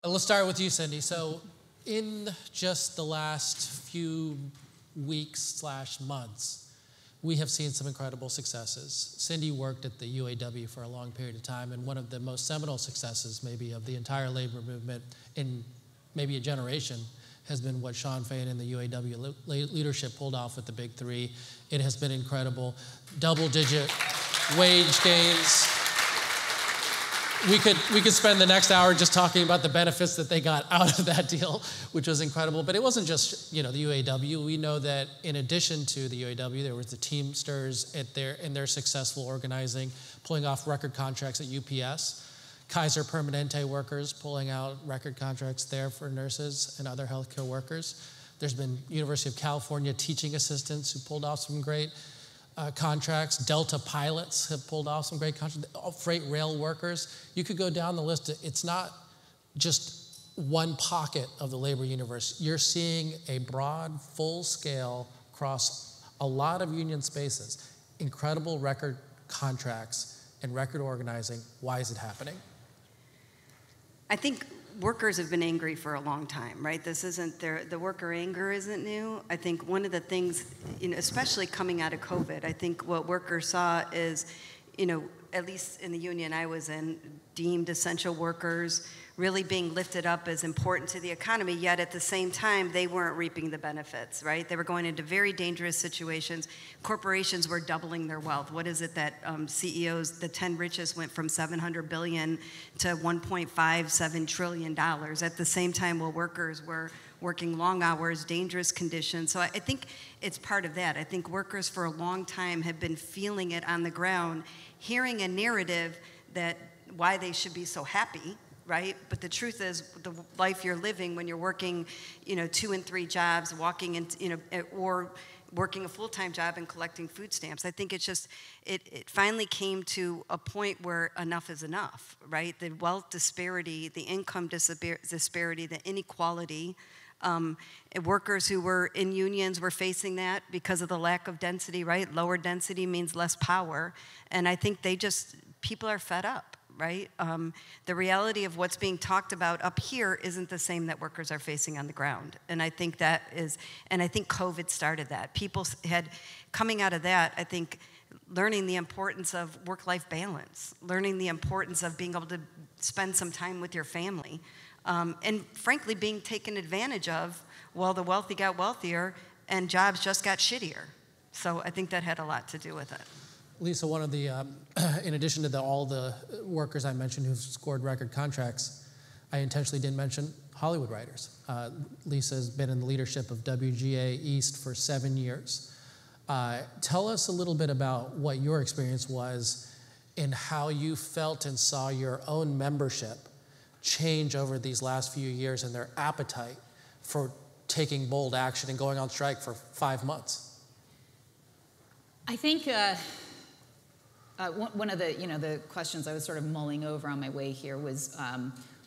Let's start with you, Cindy. So in just the last few weeks/months, we have seen some incredible successes. Cindy worked at the UAW for a long period of time, and one of the most seminal successes maybe of the entire labor movement in maybe a generation has been what Shawn Fain and the UAW leadership pulled off with the Big Three. It has been incredible. Double-digit wage gains. We could spend the next hour just talking about the benefits that they got out of that deal, which was incredible. But it wasn't just the UAW. We know that in addition to the UAW, there was the Teamsters in their successful organizing, pulling off record contracts at UPS. Kaiser Permanente workers pulling out record contracts there for nurses and other healthcare workers. There's been University of California teaching assistants who pulled off some great contracts. Delta pilots have pulled off some great contracts. Freight rail workers. You could go down the list. It's not just one pocket of the labor universe. You're seeing a broad, full scale across a lot of union spaces, incredible record contracts and record organizing. Why is it happening? I think workers have been angry for a long time, right? This isn't the worker anger isn't new. I think one of the things, especially coming out of COVID, I think what workers saw is, at least in the union I was in, deemed essential workers really being lifted up as important to the economy, yet at the same time, they weren't reaping the benefits, right? They were going into very dangerous situations. Corporations were doubling their wealth. What is it that CEOs, the 10 richest, went from $700 billion to $1.57 trillion at the same time while workers were working long hours, dangerous conditions. So I think it's part of that. I think workers for a long time have been feeling it on the ground, hearing a narrative that why they should be so happy, right? But the truth is, the life you're living when you're working, 2 and 3 jobs, walking in, or working a full-time job and collecting food stamps. I think it's just, it finally came to a point where enough is enough, right? The wealth disparity, the income disparity, the inequality. Workers who were in unions were facing that because of the lack of density, right? Lower density means less power. And I think people are fed up. Right? The reality of what's being talked about up here isn't the same that workers are facing on the ground. And I think I think COVID started that. People had, coming out of that, I think, learning the importance of work-life balance, learning the importance of being able to spend some time with your family, and frankly, being taken advantage of while the wealthy got wealthier and jobs just got shittier. So I think that had a lot to do with it. Lisa, one of the, in addition to all the workers I mentioned who've scored record contracts, I intentionally didn't mention Hollywood writers. Lisa has been in the leadership of WGA East for 7 years. Tell us a little bit about what your experience was in how you felt and saw your own membership change over these last few years and their appetite for taking bold action and going on strike for 5 months. I think one of the questions I was sort of mulling over on my way here was,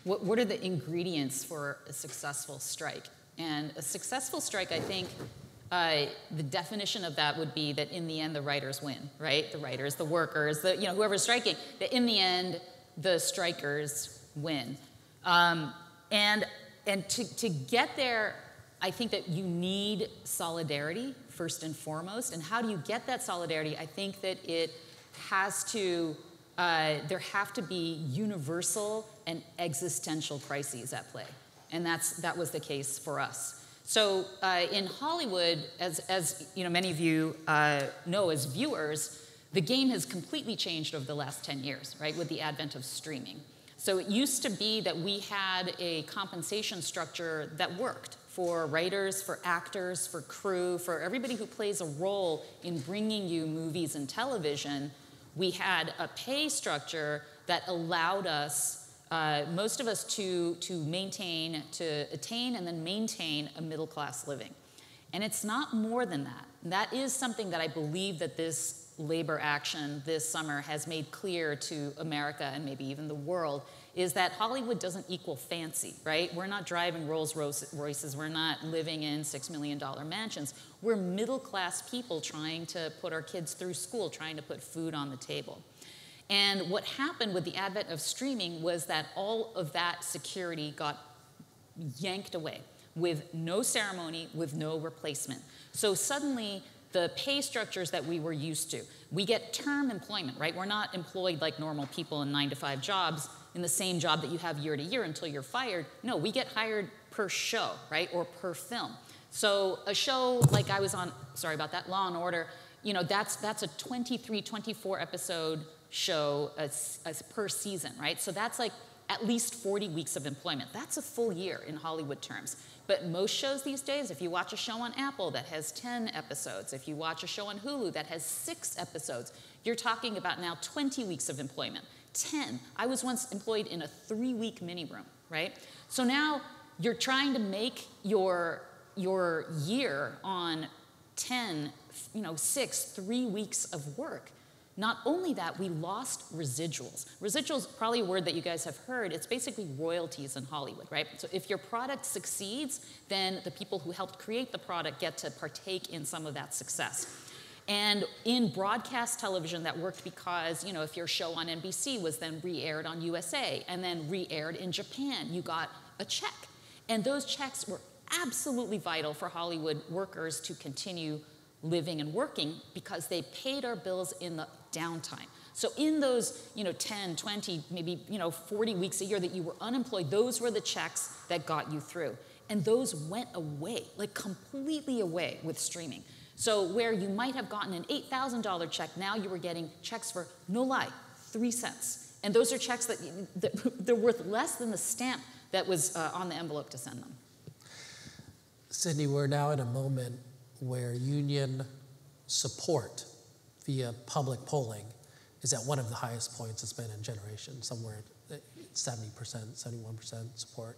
what are the ingredients for a successful strike? And a successful strike, I think, the definition of that would be that in the end, the writers win, right? The writers, the workers, whoever's striking, that in the end, the strikers win. And to get there, I think that you need solidarity, first and foremost. And how do you get that solidarity? I think that it has to, there have to be universal and existential crises at play. And that was the case for us. So in Hollywood, as many of you know as viewers, the game has completely changed over the last 10 years, right, with the advent of streaming. So it used to be that we had a compensation structure that worked for writers, for actors, for crew, for everybody who plays a role in bringing you movies and television. We had a pay structure that allowed us, most of us, to attain and then maintain a middle-class living. And it's not more than that. That is something that I believe that this labor action this summer has made clear to America and maybe even the world, is that Hollywood doesn't equal fancy, right? We're not driving Rolls Royces, we're not living in $6 million mansions. We're middle-class people trying to put our kids through school, trying to put food on the table. And what happened with the advent of streaming was that all of that security got yanked away with no ceremony, with no replacement. So suddenly, the pay structures that we were used to, we get term employment, right? We're not employed like normal people in 9-to-5 jobs in the same job that you have year to year until you're fired. No, we get hired per show, right, or per film. So a show like I was on, sorry about that, Law and Order, you know, that's a 23, 24 episode show as per season, right? So that's like at least 40 weeks of employment. That's a full year in Hollywood terms. But most shows these days, if you watch a show on Apple that has 10 episodes, if you watch a show on Hulu that has 6 episodes, you're talking about now 20 weeks of employment. 10. I was once employed in a 3-week mini room, right? So now you're trying to make your year on 10, 6, 3 weeks of work. Not only that, we lost residuals. Residuals, probably a word that you guys have heard. It's basically royalties in Hollywood, right? So if your product succeeds, then the people who helped create the product get to partake in some of that success. And in broadcast television, that worked because, if your show on NBC was then re-aired on USA and then re-aired in Japan, you got a check. And those checks were absolutely vital for Hollywood workers to continue living and working because they paid our bills in the downtime. So in those, 10, 20, maybe, 40 weeks a year that you were unemployed, those were the checks that got you through. And those went away, like completely away with streaming. So where you might have gotten an $8,000 check, now you were getting checks for, no lie, 3 cents. And those are checks that they're worth less than the stamp that was on the envelope to send them. Sydney, we're now in a moment where union support via public polling is at one of the highest points it's been in generations, somewhere at 70%, 71% support.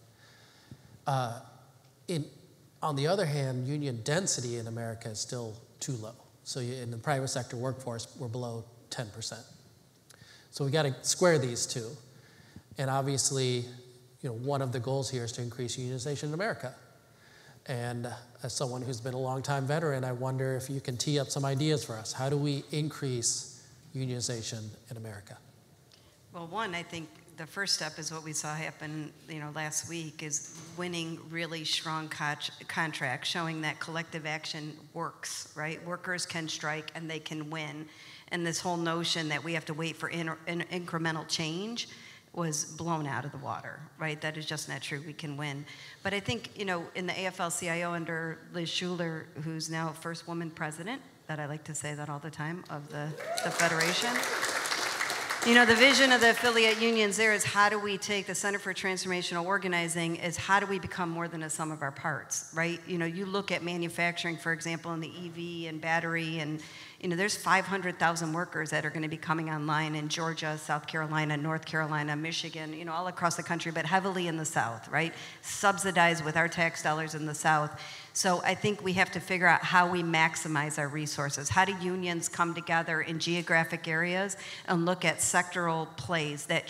On the other hand, union density in America is still too low. So in the private sector workforce, we're below 10%. So we got to square these two. And obviously, one of the goals here is to increase unionization in America. And as someone who's been a longtime veteran, I wonder if you can tee up some ideas for us. How do we increase unionization in America? Well, one, I think the first step is what we saw happen, last week, is winning really strong contracts, showing that collective action works, right? Workers can strike and they can win. And this whole notion that we have to wait for incremental change was blown out of the water, right? That is just not true. We can win. But I think, in the AFL-CIO under Liz Schuler, who's now first woman president, that I like to say that all the time, of the Federation. The vision of the affiliate unions there is how do we take the Center for Transformational Organizing is how do we become more than a sum of our parts, right? You look at manufacturing, for example, in the EV and battery, and there's 500,000 workers that are going to be coming online in Georgia, South Carolina, North Carolina, Michigan, all across the country, but heavily in the South, right? Subsidized with our tax dollars in the South. So I think we have to figure out how we maximize our resources. How do unions come together in geographic areas and look at sectoral plays that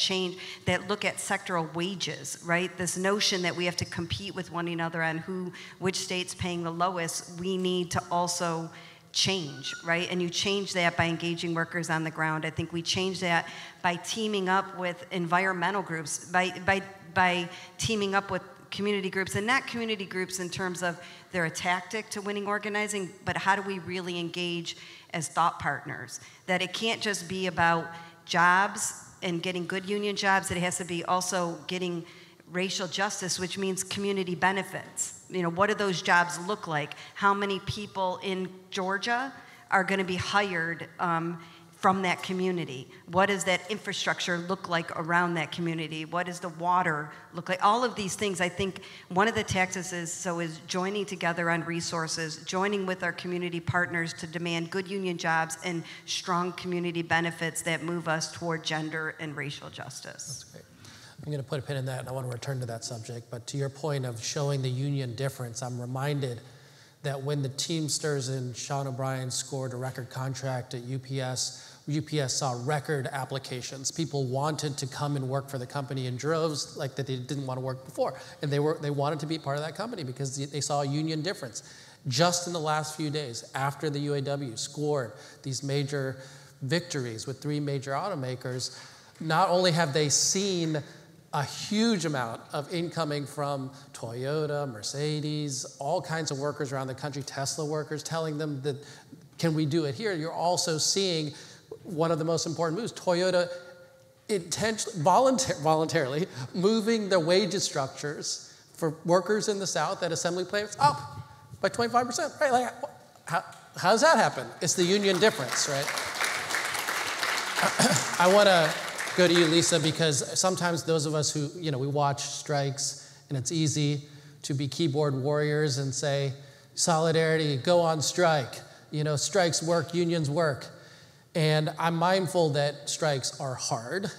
look at sectoral wages, right? This notion that we have to compete with one another on which state's paying the lowest, we need to also change, right? And you change that by engaging workers on the ground. I think we change that by teaming up with environmental groups, by teaming up with community groups, and not community groups in terms of they're a tactic to winning organizing, but how do we really engage as thought partners? That it can't just be about jobs and getting good union jobs, it has to be also getting racial justice, which means community benefits. What do those jobs look like? How many people in Georgia are going to be hired from that community? What does that infrastructure look like around that community? What does the water look like? All of these things, I think one of the tactics is joining together on resources, joining with our community partners to demand good union jobs and strong community benefits that move us toward gender and racial justice. That's great. I'm going to put a pin in that, and I want to return to that subject. But to your point of showing the union difference, I'm reminded that when the Teamsters and Sean O'Brien scored a record contract at UPS saw record applications. People wanted to come and work for the company in droves like that they didn't want to work before. And they wanted to be part of that company because they saw a union difference. Just in the last few days, after the UAW scored these major victories with 3 major automakers, not only have they seen a huge amount of incoming from Toyota, Mercedes, all kinds of workers around the country, Tesla workers, telling them that, can we do it here? You're also seeing one of the most important moves, Toyota voluntarily moving their wages structures for workers in the South at assembly plants up by 25%, right? Like, how does that happen? It's the union difference, right? I want to go to you, Lisa, because sometimes those of us who, we watch strikes, and it's easy to be keyboard warriors and say, solidarity, go on strike. Strikes work, unions work. And I'm mindful that strikes are hard,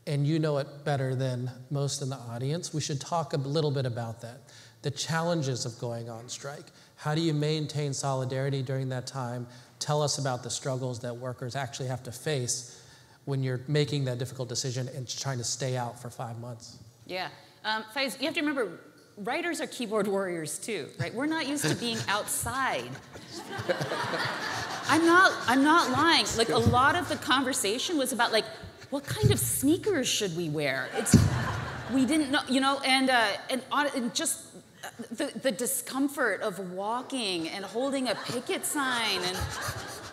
and you know it better than most in the audience. We should talk a little bit about that. The challenges of going on strike. How do you maintain solidarity during that time? Tell us about the struggles that workers actually have to face when you're making that difficult decision and trying to stay out for 5 months. Yeah. Faiz, you have to remember, writers are keyboard warriors too, right? We're not used to being outside. I'm not lying. Like, a lot of the conversation was about, like, what kind of sneakers should we wear? We didn't know, and just the discomfort of walking and holding a picket sign and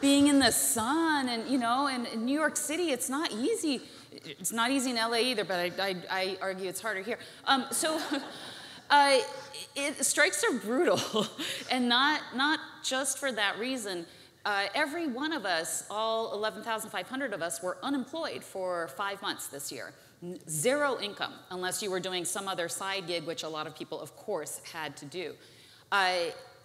being in the sun, and and in New York City, it's not easy. It's not easy in LA either, but I argue it's harder here. Strikes are brutal, and not just for that reason. Every one of us, all 11,500 of us, were unemployed for 5 months this year. 0 income, unless you were doing some other side gig, which a lot of people, of course, had to do.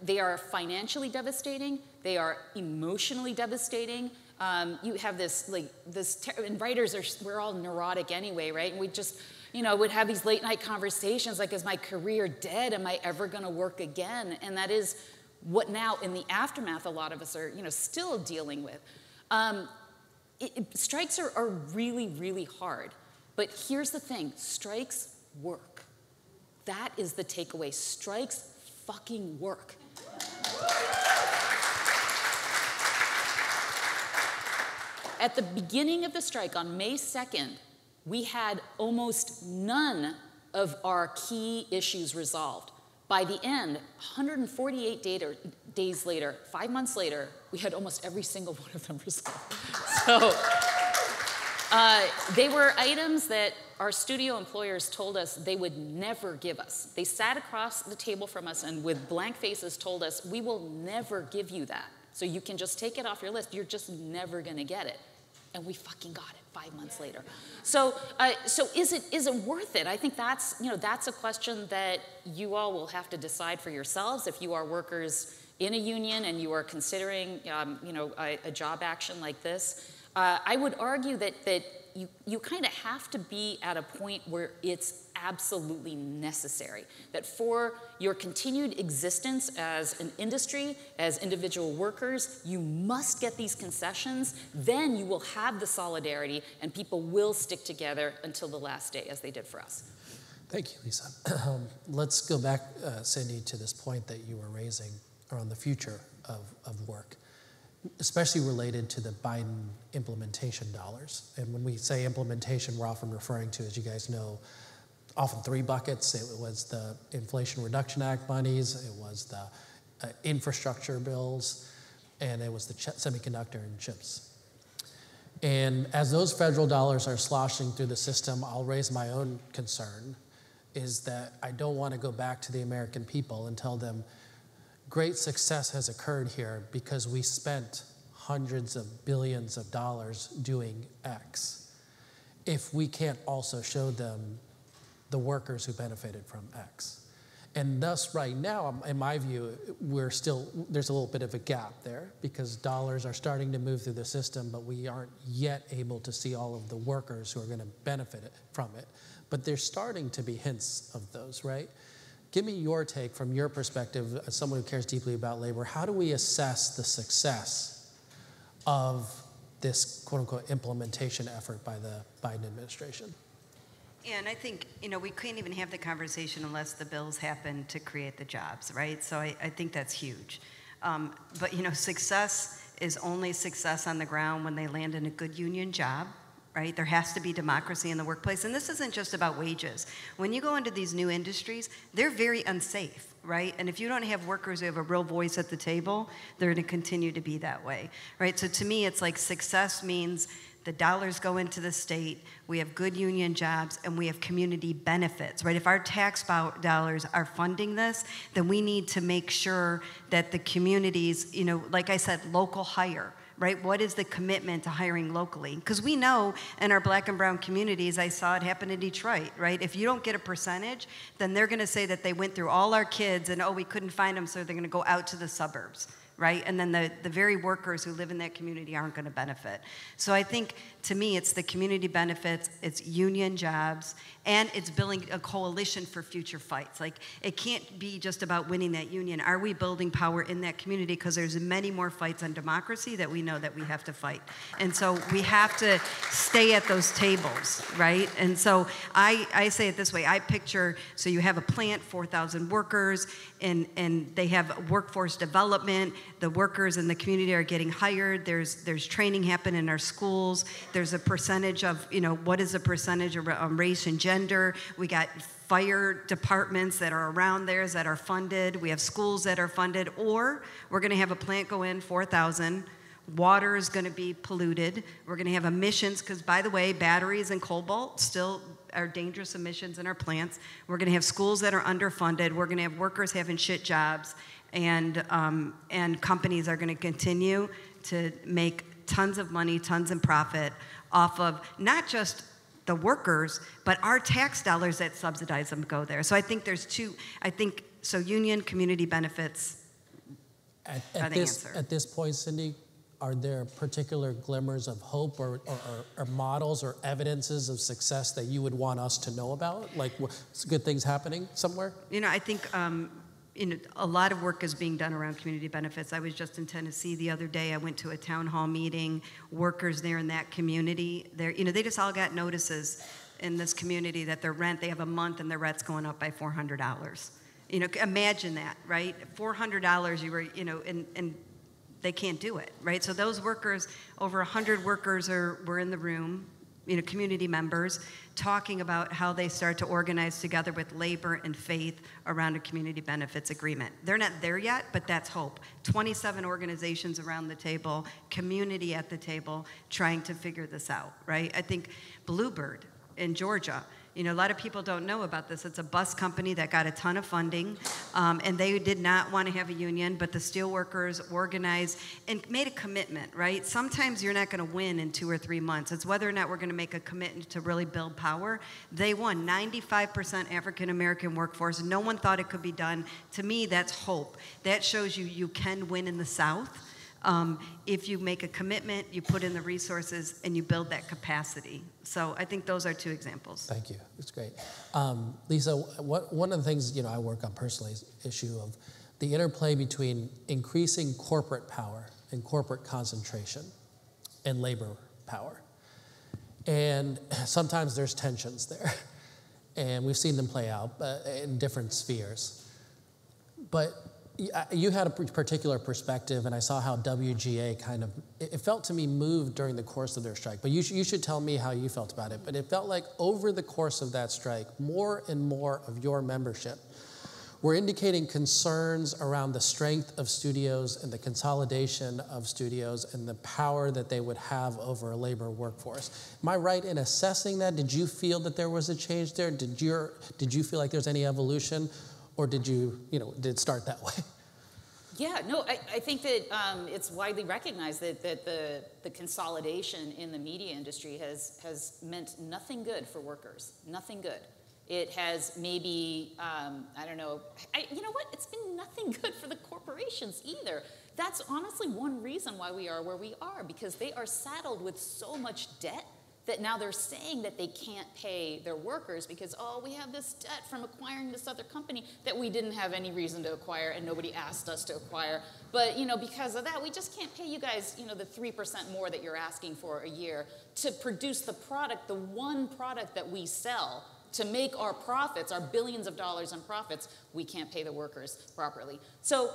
They are financially devastating. They are emotionally devastating. You have and writers we're all neurotic anyway, right? And we just, would have these late night conversations like, is my career dead? Am I ever going to work again? And that is what now, in the aftermath, a lot of us are, still dealing with. Strikes are really, really hard. But here's the thing, strikes work. That is the takeaway. Strikes fucking work. At the beginning of the strike on May 2nd, we had almost none of our key issues resolved. By the end, 148 days later, 5 months later, we had almost every single one of them resolved. So they were items that our studio employers told us they would never give us. They sat across the table from us and with blank faces told us, we will never give you that. So you can just take it off your list. You're just never going to get it. And we fucking got it 5 months later. So is it worth it? I think that's a question that you all will have to decide for yourselves if you are workers in a union and you are considering a job action like this. I would argue that you kind of have to be at a point where it's absolutely necessary. That for your continued existence as an industry, as individual workers, you must get these concessions. Then you will have the solidarity and people will stick together until the last day, as they did for us. Thank you, Lisa. Let's go back, Cindy, to this point that you were raising around the future of work, especially related to the Biden implementation dollars. And when we say implementation, we're often referring to, as you guys know, often 3 buckets. It was the Inflation Reduction Act monies, it was the infrastructure bills, and it was the semiconductor and chips. And as those federal dollars are sloshing through the system, I'll raise my own concern, is that I don't want to go back to the American people and tell them, great success has occurred here because we spent hundreds of billions of dollars doing X, if we can't also show them the workers who benefited from X. And thus, right now, in my view, there's a little bit of a gap there because dollars are starting to move through the system, but we aren't yet able to see all of the workers who are going to benefit from it. But there's starting to be hints of those, right? Give me your take from your perspective as someone who cares deeply about labor. How do we assess the success of this quote-unquote implementation effort by the Biden administration? Yeah, and I think, we can't even have the conversation unless the bills happen to create the jobs, right? So I think that's huge. But, success is only success on the ground when they land in a good union job, right? There has to be democracy in the workplace. And this isn't just about wages. When you go into these new industries, they're very unsafe, right? And if you don't have workers who have a real voice at the table, they're going to continue to be that way, right? So to me, it's like success means the dollars go into the state, we have good union jobs, and we have community benefits, right? If our tax dollars are funding this, then we need to make sure that the communities, you know, like I said, local hire, right? What is the commitment to hiring locally? Because we know in our black and brown communities, I saw it happen in Detroit, right? If you don't get a percentage, then they're gonna say that they went through all our kids and, oh, we couldn't find them, so they're gonna go out to the suburbs, right? And then the very workers who live in that community aren't gonna benefit. So I think, to me, it's the community benefits, it's union jobs, and it's building a coalition for future fights. Like, it can't be just about winning that union. Are we building power in that community? Because there's many more fights on democracy that we know that we have to fight. And so we have to stay at those tables, right? And so I say it this way, I picture, so you have a plant, 4,000 workers, and they have workforce development. The workers in the community are getting hired. There's training happen in our schools. There's a percentage of, you know, what is a percentage of race and gender? We got fire departments that are around there that are funded. We have schools that are funded. Or we're going to have a plant go in, 4,000. Water is going to be polluted. We're going to have emissions, because, by the way, batteries and cobalt still are dangerous emissions in our plants. We're going to have schools that are underfunded. We're going to have workers having shit jobs. And companies are going to continue to make tons of money, tons of profit off of not just the workers, but our tax dollars that subsidize them go there. So I think there's two, so union, community benefits are the answer. At this point, Cindy, are there particular glimmers of hope or models or evidences of success that you would want us to know about? Like, good things happening somewhere? You know, I think a lot of work is being done around community benefits. I was just in Tennessee the other day. I went to a town hall meeting. Workers there in that community, they just all got notices in this community that their rent, they have a month and their rent's going up by $400. You know, imagine that, right? $400 you were, you know, and they can't do it, right? So those workers, over 100 workers were in the room, you know, community members, talking about how they start to organize together with labor and faith around a community benefits agreement. They're not there yet, but that's hope. 27 organizations around the table, community at the table, trying to figure this out, right? I think Bluebird in Georgia, you know, a lot of people don't know about this. It's a bus company that got a ton of funding, and they did not want to have a union, but the steelworkers organized and made a commitment, right? Sometimes you're not going to win in 2 or 3 months. It's whether or not we're going to make a commitment to really build power. They won 95% African-American workforce. No one thought it could be done. To me, that's hope. That shows you can win in the South. If you make a commitment, you put in the resources, and you build that capacity. So I think those are 2 examples. Thank you. It's great. Lisa, one of the things, you know, I work on personally is the issue of the interplay between increasing corporate power and corporate concentration and labor power. And sometimes there's tensions there. And we've seen them play out in different spheres. But you had a particular perspective, and I saw how WGA kind of, it felt to me, moved during the course of their strike. But you should tell me how you felt about it. But it felt like over the course of that strike, more and more of your membership were indicating concerns around the strength of studios and the consolidation of studios and the power that they would have over a labor workforce. Am I right in assessing that? Did you feel that there was a change there? Did you feel like there's any evolution? Or did did it start that way? Yeah, no, I think that it's widely recognized that the consolidation in the media industry has meant nothing good for workers, nothing good. It has maybe, I don't know, you know what? It's been nothing good for the corporations either. That's honestly one reason why we are where we are, because they are saddled with so much debt that now they're saying that they can't pay their workers because, oh, we have this debt from acquiring this other company that we didn't have any reason to acquire and nobody asked us to acquire. But, you know, because of that, we just can't pay you guys, you know, the 3% more that you're asking for a year to produce the product, the one product that we sell to make our profits, our billions of dollars in profits, we can't pay the workers properly. So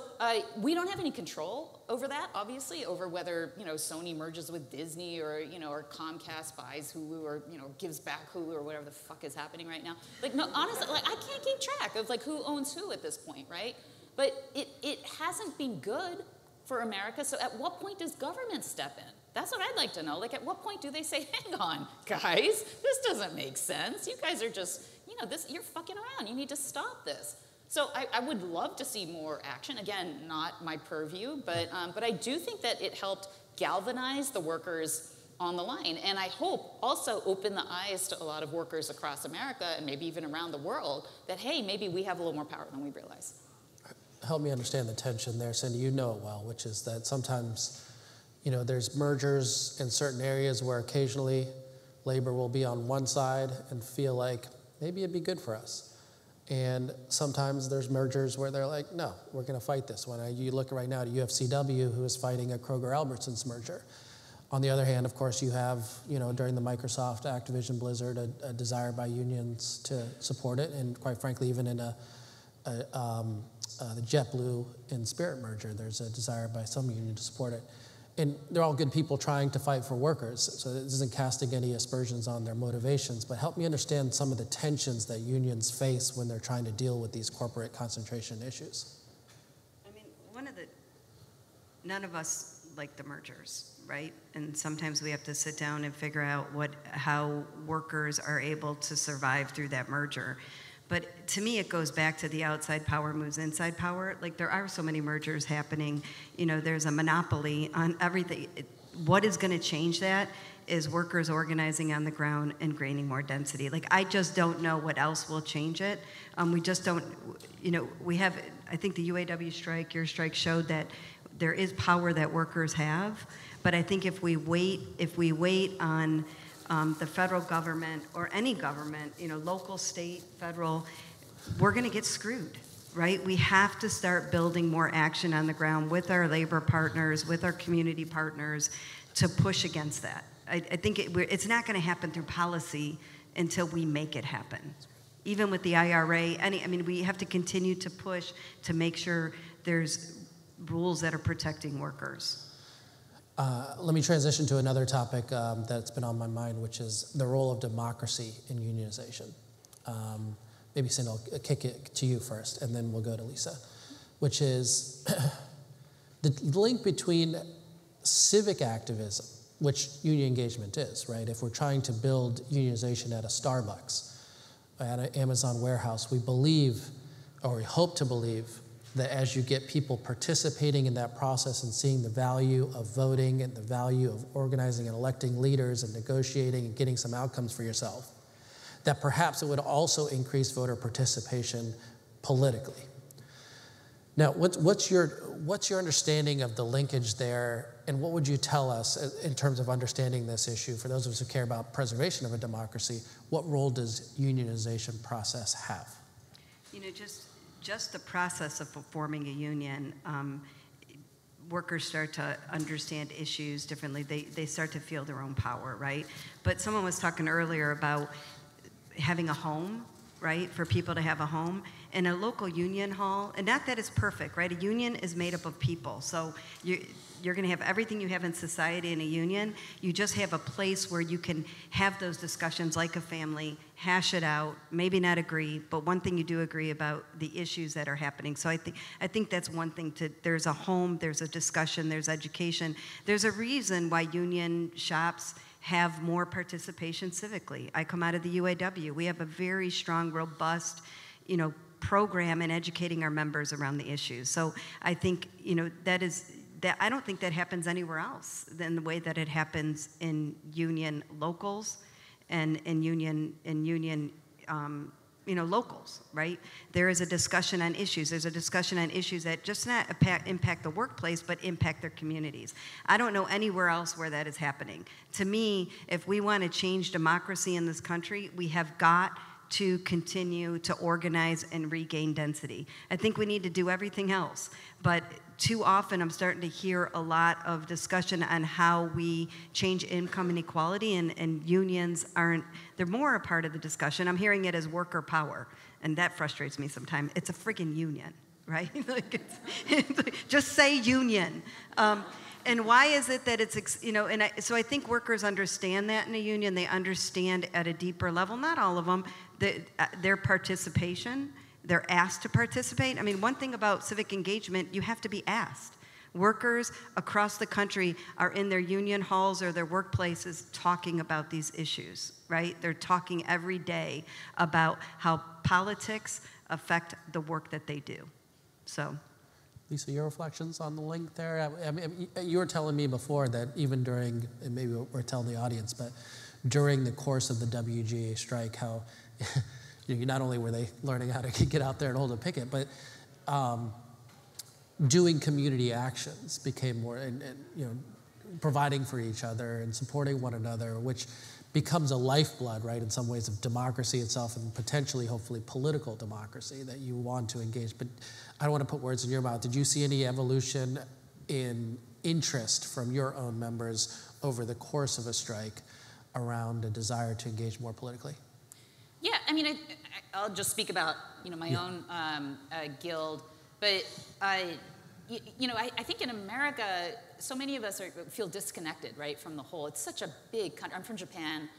we don't have any control over that, obviously, over whether Sony merges with Disney or or Comcast buys Hulu or gives back Hulu or whatever the fuck is happening right now. Like, no, honestly, like, I can't keep track of like who owns who at this point, right? But it hasn't been good for America. So at what point does government step in? That's what I'd like to know. Like, at what point do they say, hang on, guys, this doesn't make sense. You guys are just, you're fucking around. You need to stop this. So I would love to see more action. Again, not my purview, but I do think that it helped galvanize the workers on the line. And I hope also open the eyes to a lot of workers across America and maybe even around the world that, hey, maybe we have a little more power than we realize. Help me understand the tension there, Cindy. You know it well, which is that sometimes there's mergers in certain areas where occasionally labor will be on one side and feel like maybe it'd be good for us. And sometimes there's mergers where they're like, no, we're going to fight this one. You look right now at UFCW, who is fighting a Kroger-Albertsons merger. On the other hand, of course, you have, during the Microsoft, Activision, Blizzard, a desire by unions to support it. And quite frankly, even in the JetBlue and Spirit merger, there's a desire by some union to support it. And they're all good people trying to fight for workers, so this isn't casting any aspersions on their motivations, but help me understand some of the tensions that unions face when they're trying to deal with these corporate concentration issues. I mean, none of us like the mergers, right? And sometimes we have to sit down and figure out how workers are able to survive through that merger. But to me, it goes back to the outside power moves inside power. Like, there are so many mergers happening. There's a monopoly on everything. What is going to change that is workers organizing on the ground and gaining more density. Like, I just don't know what else will change it. We just don't, I think the UAW strike, your strike showed that there is power that workers have. But I think if we wait on the federal government or any government, local, state, federal, we're going to get screwed, right? We have to start building more action on the ground with our labor partners, with our community partners to push against that. I think it's not going to happen through policy until we make it happen. Even with the IRA, we have to continue to push to make sure there's rules that are protecting workers. Let me transition to another topic that's been on my mind, which is the role of democracy in unionization. Maybe Cindy, I'll kick it to you first, and then we'll go to Lisa, which is the link between civic activism, which union engagement is, right? If we're trying to build unionization at a Starbucks, at an Amazon warehouse, we believe, or we hope to believe, that as you get people participating in that process and seeing the value of voting and the value of organizing and electing leaders and negotiating and getting some outcomes for yourself, that perhaps it would also increase voter participation politically. Now, what's your understanding of the linkage there, and what would you tell us in terms of understanding this issue? For those of us who care about preservation of a democracy, what role does unionization process have? Just the process of forming a union, workers start to understand issues differently. They start to feel their own power, right? But someone was talking earlier about having a home, right? For people to have a home. And a local union hall, and not that it's perfect, right? A union is made up of people. So you're going to have everything you have in society in a union. You just have a place where you can have those discussions like a family, hash it out, maybe not agree, but one thing you do agree about the issues that are happening. So I think that's one thing. There's a home, there's a discussion, there's education. There's a reason why union shops have more participation civically. I come out of the UAW. We have a very strong, robust, program in educating our members around the issues. So I think, that I don't think that happens anywhere else than the way that it happens in union locals and in union locals, right? There is a discussion on issues. There's a discussion on issues that just not impact the workplace, but impact their communities. I don't know anywhere else where that is happening. To me, if we want to change democracy in this country, we have got to continue to organize and regain density. I think we need to do everything else, but too often I'm starting to hear a lot of discussion on how we change income inequality, and unions aren't, they're more a part of the discussion. I'm hearing it as worker power, and that frustrates me sometimes. It's a freaking union, right? Like just say union. And why is it that it's, you know, so I think workers understand that in a union. They understand at a deeper level, not all of them, their participation. They're asked to participate. I mean, one thing about civic engagement, you have to be asked. Workers across the country are in their union halls or their workplaces talking about these issues, right? They're talking every day about how politics affect the work that they do. So. Lisa, your reflections on the link there? I mean, you were telling me before that even during, and maybe we're telling the audience, but during the course of the WGA strike, how not only were they learning how to get out there and hold a picket, but doing community actions became more, and providing for each other and supporting one another, which becomes a lifeblood, right, in some ways of democracy itself and potentially, hopefully, political democracy that you want to engage. But I don't want to put words in your mouth. Did you see any evolution in interest from your own members over the course of a strike around a desire to engage more politically? Yeah, I mean, I'll just speak about my own guild, but I think in America, so many of us feel disconnected, right, from the whole. It's such a big country. I'm from Japan,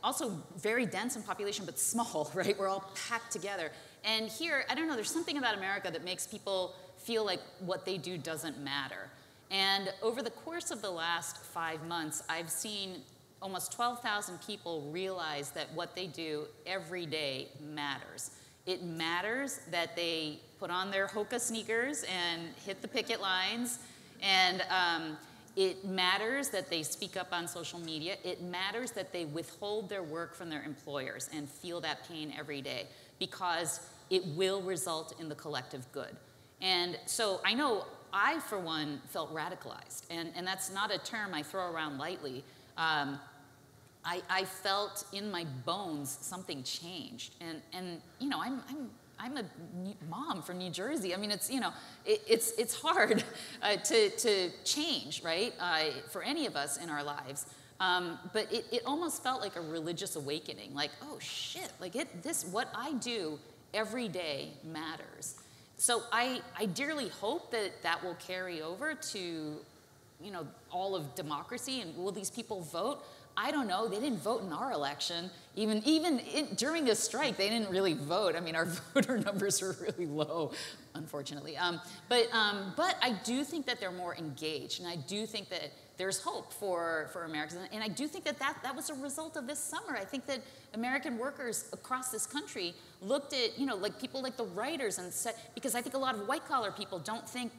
also very dense in population, but small, right? We're all packed together. And here, I don't know, there's something about America that makes people feel like what they do doesn't matter. And over the course of the last 5 months, I've seen almost 12,000 people realize that what they do every day matters. It matters that they put on their Hoka sneakers and hit the picket lines, and it matters that they speak up on social media. It matters that they withhold their work from their employers and feel that pain every day, because it will result in the collective good. And so I know I, for one, felt radicalized, and that's not a term I throw around lightly. I felt in my bones something changed, and I'm a mom from New Jersey. I mean, it's hard to change, right, for any of us in our lives. But it almost felt like a religious awakening, like, oh shit, like what I do every day matters. So I dearly hope that will carry over to, all of democracy, and will these people vote? I don't know. They didn't vote in our election. Even during the strike, they didn't really vote. I mean, our voter numbers were really low, unfortunately. But I do think that they're more engaged, and I do think that there's hope for Americans. And I do think that was a result of this summer. I think that American workers across this country looked at, like people like the writers and said, because I think a lot of white-collar people don't think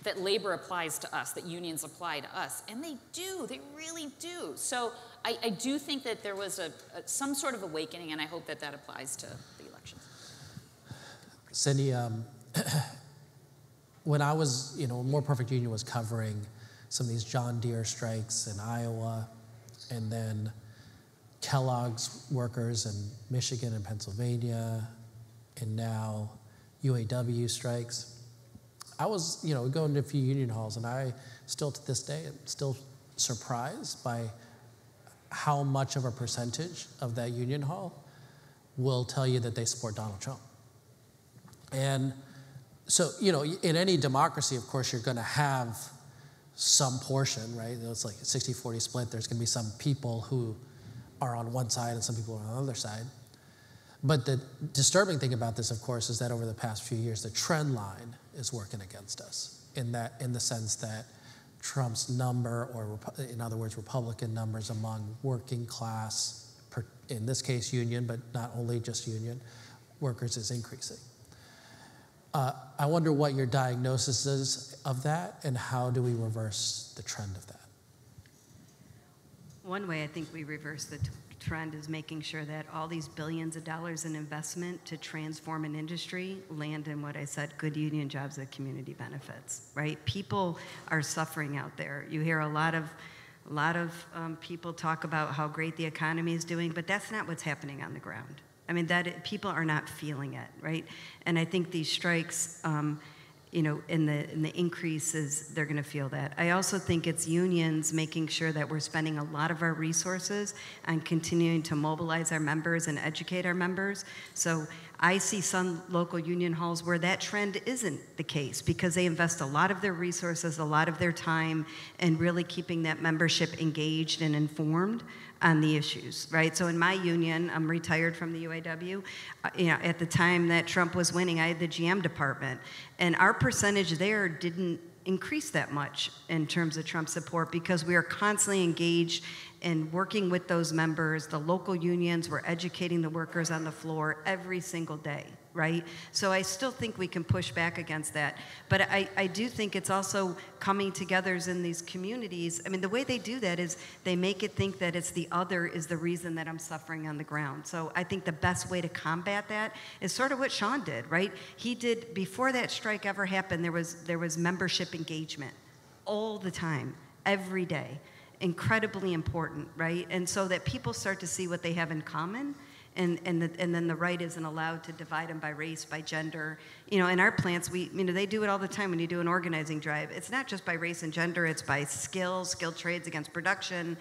that labor applies to us, that unions apply to us. And they do. They really do. So I do think that there was some sort of awakening, and I hope that applies to the elections. Cindy, when I was, More Perfect Union was covering some of these John Deere strikes in Iowa, and then Kellogg's workers in Michigan and Pennsylvania, and now UAW strikes. I was, going to a few union halls, and I still, to this day, am still surprised by how much of a percentage of that union hall will tell you that they support Donald Trump. And so, in any democracy, of course, you're going to have some portion, right? It's like a 60-40 split. There's going to be some people who are on one side and some people are on the other side. But the disturbing thing about this, of course, is that over the past few years, the trend line is working against us in the sense that Trump's number, or in other words, Republican numbers among working class, in this case union, but not only just union, workers is increasing. I wonder what your diagnosis is of that, and how do we reverse the trend of that? One way I think we reverse the trend is making sure that all these billions of dollars in investment to transform an industry land in what I said, good union jobs that community benefits, right? People are suffering out there. You hear a lot of people talk about how great the economy is doing, but that's not what's happening on the ground, I mean, people are not feeling it, right? And I think these strikes, in the increases, they're going to feel that. I also think it's unions making sure that we're spending a lot of our resources on continuing to mobilize our members and educate our members. So I see some local union halls where that trend isn't the case because they invest a lot of their resources, a lot of their time in really keeping that membership engaged and informed on the issues, right? So in my union, I'm retired from the UAW. At the time that Trump was winning, I had the GM department, and our percentage there didn't increase that much in terms of Trump support because we are constantly engaged in working with those members. The local unions were educating the workers on the floor every single day, right? So I still think we can push back against that. But I do think it's also coming together in these communities. I mean, the way they do that is they make it think that it's the other is the reason that I'm suffering on the ground. So I think the best way to combat that is sort of what Sean did, right? He did, before that strike ever happened, there was membership engagement all the time, every day. Incredibly important, right? And so that people start to see what they have in common, and then the right isn't allowed to divide them by race, by gender. In our plants, they do it all the time when you do an organizing drive. It's not just by race and gender, it's by skilled trades against production.